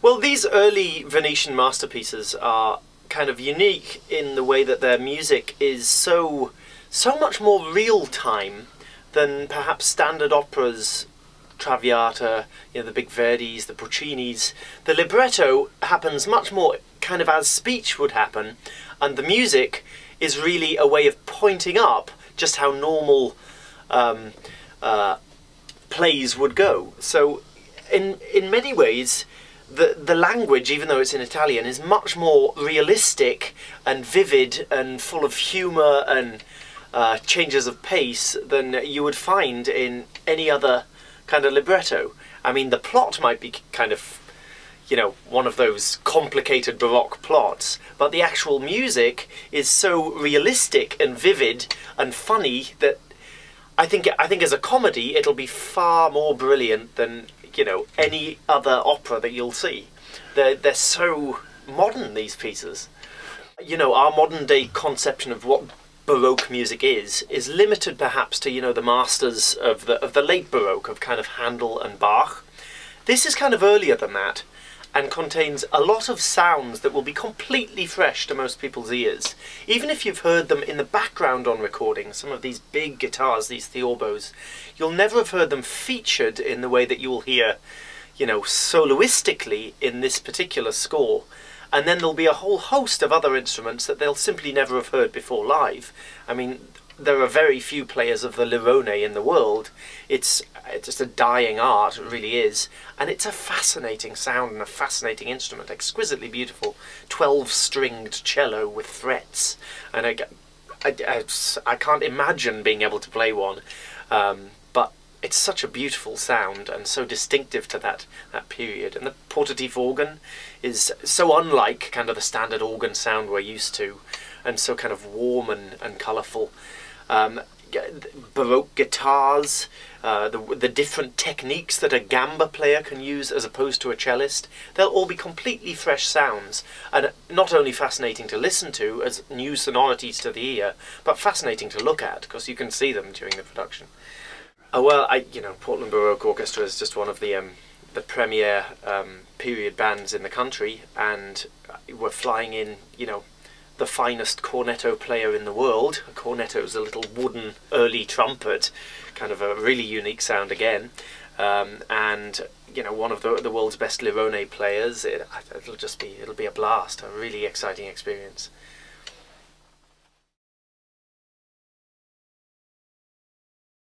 Well, these early Venetian masterpieces are kind of unique in the way that their music is so much more real-time than perhaps standard operas, Traviata, you know, the big Verdis, the Puccinis. The libretto happens much more kind of as speech would happen, and the music is really a way of pointing up just how normal plays would go. So in many ways, the language, even though it's in Italian, is much more realistic and vivid and full of humour and changes of pace than you would find in any other kind of libretto. I mean, the plot might be kind of, you know, one of those complicated Baroque plots, but the actual music is so realistic and vivid and funny that I think as a comedy it'll be far more brilliant than, you know, any other opera that you'll see. They're so modern, these pieces. You know, our modern day conception of what Baroque music is limited perhaps to, you know, the masters of the late Baroque, of kind of Handel and Bach. This is kind of earlier than that, and contains a lot of sounds that will be completely fresh to most people's ears. Even if you've heard them in the background on recordings, some of these big guitars, these theorbos, you'll never have heard them featured in the way that you will hear, you know, soloistically in this particular score. And then there'll be a whole host of other instruments that they'll simply never have heard before live. I mean, there are very few players of the lirone in the world. It's just a dying art, it really is. And it's a fascinating sound and a fascinating instrument, exquisitely beautiful. 12-stringed cello with frets. And I can't imagine being able to play one. But it's such a beautiful sound and so distinctive to that period. And the portative organ is so unlike kind of the standard organ sound we're used to, and so kind of warm and colourful. Baroque guitars, the different techniques that a gamba player can use as opposed to a cellist, they'll all be completely fresh sounds, and not only fascinating to listen to as new sonorities to the ear, but fascinating to look at because you can see them during the production. Well, you know, Portland Baroque Orchestra is just one of the premier period bands in the country, and we're flying in, you know, the finest cornetto player in the world. A cornetto is a little wooden early trumpet, kind of a really unique sound again, and you know, one of the world's best lirone players. It'll be a blast, a really exciting experience.